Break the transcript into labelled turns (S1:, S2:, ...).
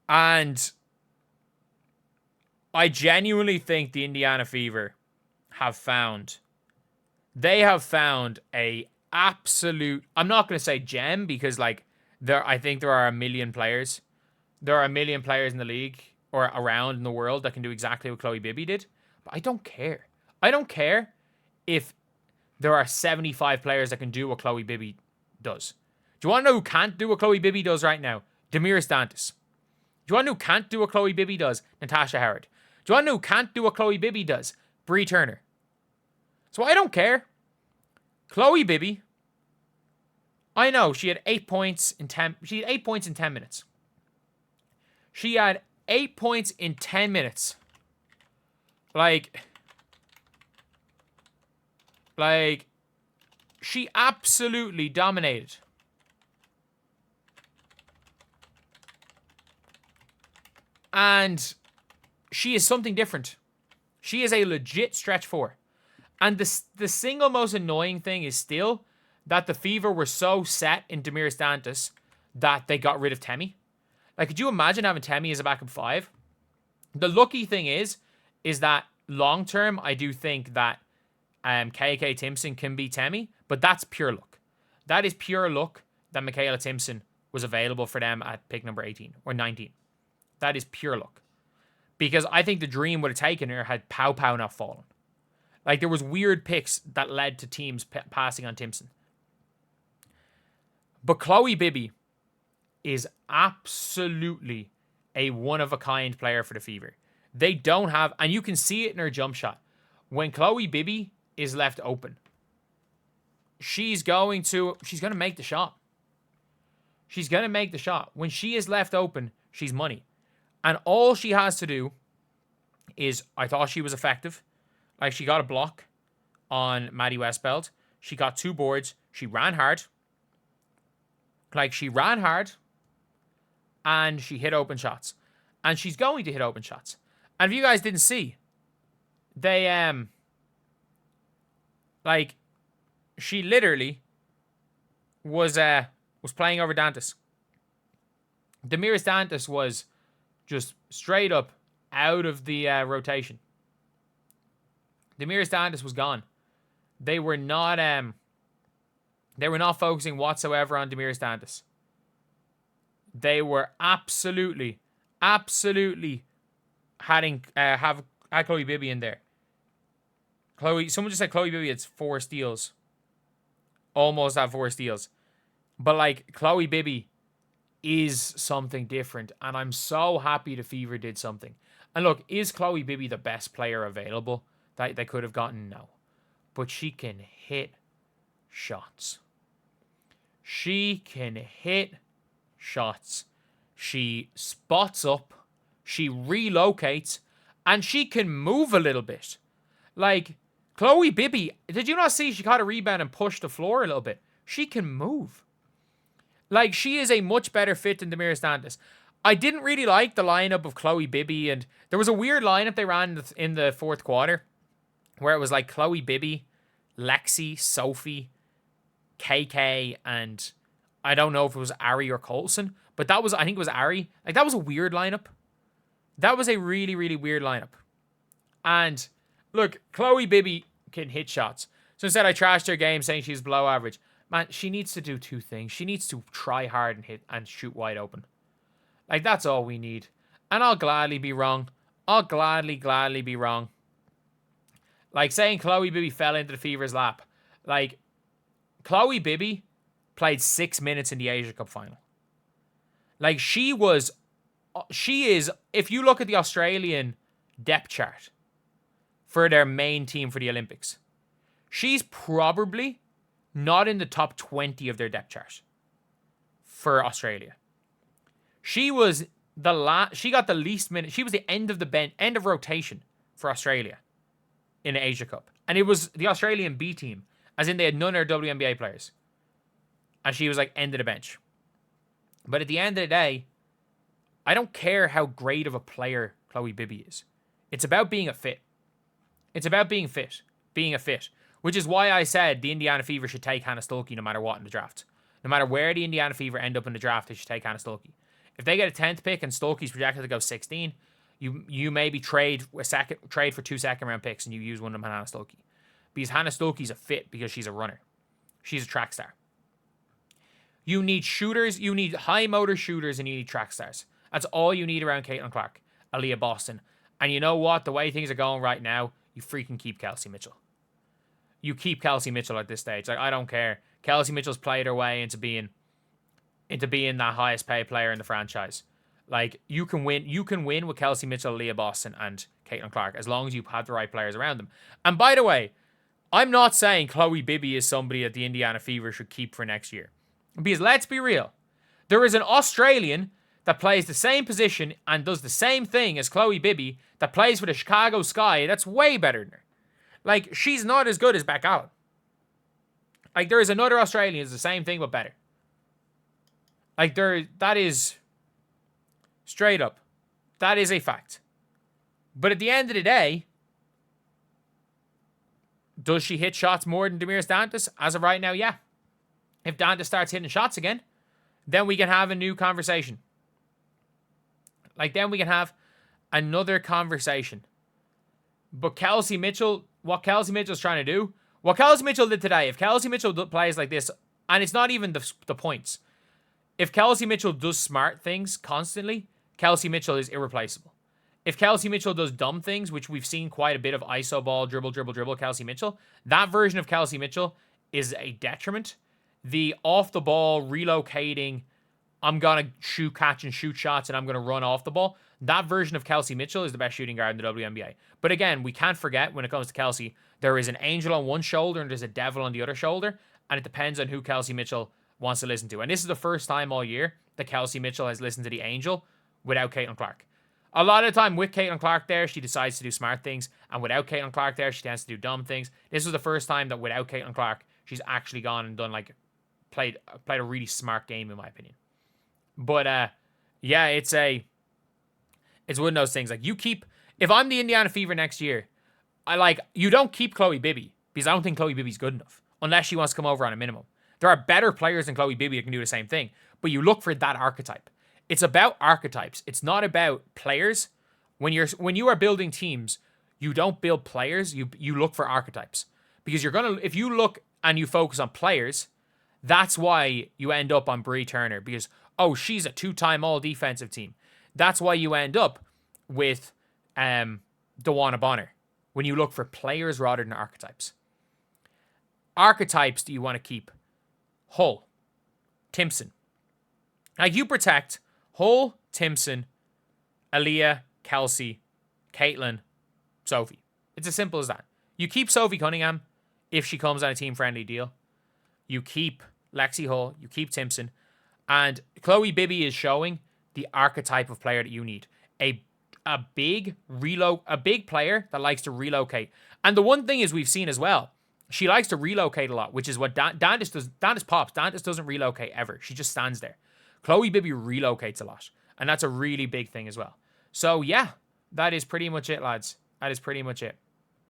S1: And I genuinely think the Indiana Fever have found a absolute, I'm not going to say gem because like I think there are a million players. There are a million players in the league or around in the world that can do exactly what Khloe Bybby did. But I don't care. I don't care if there are 75 players that can do what Khloe Bybby does. Do you want to know who can't do what Khloe Bybby does right now? Damiris Dantas. Do you want to know who can't do what Khloe Bybby does? Natasha Howard. Do you want to know who can't do what Khloe Bybby does? Bree Turner. So I don't care. Khloe Bybby. I know she had 8 points in 10. She had 8 points in 10 minutes. She had 8 points in 10 minutes. Like she absolutely dominated. And she is something different. She is a legit stretch four. And the single most annoying thing is still that the Fever were so set in Damiris Dantas that they got rid of Temi. Like, could you imagine having Temi as a backup five? The lucky thing is that long term, I do think that KK Timpson can be Temi, but that's pure luck. That is pure luck that Michaela Timpson was available for them at pick number 18 or 19. That is pure luck. Because I think the dream would have taken her had Pow Pow not fallen. Like, there was weird picks that led to teams passing on Timpson. But Khloe Bybby is absolutely a one-of-a-kind player for the Fever. They don't have... And you can see it in her jump shot. When Khloe Bybby is left open, she's going to make the shot. She's going to make the shot. When she is left open, she's money. And all she has to do is... I thought she was effective. Like, she got a block on Maddie Westbeld. She got 2 boards. She ran hard. Like, she ran hard. And she hit open shots. And she's going to hit open shots. And if you guys didn't see, they, like, she literally was playing over Dantas. Damiris Dantas was just straight up out of the rotation. Damiris Dantas was gone. They were not focusing whatsoever on Damiris Dantas. They were absolutely have Khloe Bybby in there. Someone just said Khloe Bybby had 4 steals. Almost had 4 steals. But like, Khloe Bybby is something different. And I'm so happy the Fever did something. And look, is Khloe Bybby the best player available that they could have gotten? No. But she can hit shots. She can hit shots. She spots up. She relocates. And she can move a little bit. Like, Khloe Bybby, did you not see she caught a rebound and pushed the floor a little bit? She can move. Like, she is a much better fit than Damiris Dantas. I didn't really like the lineup of Khloe Bybby, and there was a weird lineup they ran in the fourth quarter where it was like Khloe Bybby, Lexi, Sophie, KK, and I don't know if it was Ari or Colson, but I think it was Ari. Like, that was a weird lineup. That was a really, really weird lineup. And look, Khloe Bybby can hit shots. So instead I trashed her game saying she's below average. Man, she needs to do 2 things. She needs to try hard and hit and shoot wide open. Like, that's all we need. And I'll gladly be wrong. I'll gladly be wrong. Like, saying Khloe Bybby fell into the Fever's lap. Like, Khloe Bybby played 6 minutes in the Asia Cup final. Like, she is, if you look at the Australian depth chart for their main team for the Olympics, she's probably not in the top 20 of their depth chart for Australia. She was she got the least minutes. She was the end of rotation for Australia in the Asia Cup. And it was the Australian B team, as in they had none of their WNBA players. And she was like end of the bench. But at the end of the day, I don't care how great of a player Khloe Bybby is. It's about being a fit. It's about being fit. Being a fit. Which is why I said the Indiana Fever should take Hannah Stuelke no matter what in the draft. No matter where the Indiana Fever end up in the draft, they should take Hannah Stuelke. If they get a 10th pick and Stokey's projected to go 16, you maybe trade for 2 second-round picks and you use one of them on Hannah Stokey. Because Hannah Stokey's a fit because she's a runner. She's a track star. You need shooters, you need high motor shooters, and you need track stars. That's all you need around Caitlin Clark, Aaliyah Boston. And you know what? The way things are going right now, you freaking keep Kelsey Mitchell. You keep Kelsey Mitchell at this stage. Like, I don't care. Kelsey Mitchell's played her way into being that highest paid player in the franchise. Like, you can win with Kelsey Mitchell, Aaliyah Boston, and Caitlin Clark as long as you have the right players around them. And by the way, I'm not saying Khloe Bby is somebody that the Indiana Fever should keep for next year. Because let's be real. There is an Australian that plays the same position and does the same thing as Khloe Bby that plays for the Chicago Sky that's way better than her. Like, she's not as good as Beck Allen. Like, there is another Australian who's the same thing but better. Like, that is straight up. That is a fact. But at the end of the day, does she hit shots more than Damiris Dantas? As of right now, yeah. If Dantas starts hitting shots again, then we can have a new conversation. Like, then we can have another conversation. But Kelsey Mitchell, what Kelsey Mitchell's trying to do, what Kelsey Mitchell did today, if Kelsey Mitchell plays like this, and it's not even the points, if Kelsey Mitchell does smart things constantly, Kelsey Mitchell is irreplaceable. If Kelsey Mitchell does dumb things, which we've seen quite a bit of iso ball, dribble, Kelsey Mitchell, that version of Kelsey Mitchell is a detriment. The off-the-ball, relocating, I'm going to catch and shoot shots, and I'm going to run off the ball, that version of Kelsey Mitchell is the best shooting guard in the WNBA. But again, we can't forget when it comes to Kelsey, there is an angel on one shoulder and there's a devil on the other shoulder, and it depends on who Kelsey Mitchell wants to listen to. And this is the first time all year that Kelsey Mitchell has listened to the angel without Caitlin Clark. A lot of the time with Caitlin Clark there, she decides to do smart things, and without Caitlin Clark there, she tends to do dumb things. This was the first time that without Caitlin Clark, she's actually gone and done, like, played a really smart game, in my opinion. But yeah, it's one of those things. Like, if I'm the Indiana Fever next year, you don't keep Khloe Bby, because I don't think Khloe Bibby's good enough unless she wants to come over on a minimum. There are better players than Khloe Bby that can do the same thing, but you look for that archetype. It's about archetypes. It's not about players. When you are building teams, you don't build players. You look for archetypes, because if you look and you focus on players, that's why you end up on Bree Turner, because she's a 2-time all defensive team. That's why you end up with DeWanna Bonner, when you look for players rather than archetypes. Archetypes do you want to keep? Hull, Timpson. Like, you protect Hull, Timpson, Aaliyah, Kelsey, Caitlin, Sophie. It's as simple as that. You keep Sophie Cunningham if she comes on a team-friendly deal. You keep Lexi Hull. You keep Timpson. And Khloe Bby is showing the archetype of player that you need. A big player that likes to relocate. And the one thing is we've seen as well, she likes to relocate a lot, which is what Dantas does. Dantas pops. Dantas doesn't relocate ever. She just stands there. Khloe Bby relocates a lot. And that's a really big thing as well. So yeah, that is pretty much it, lads. That is pretty much it.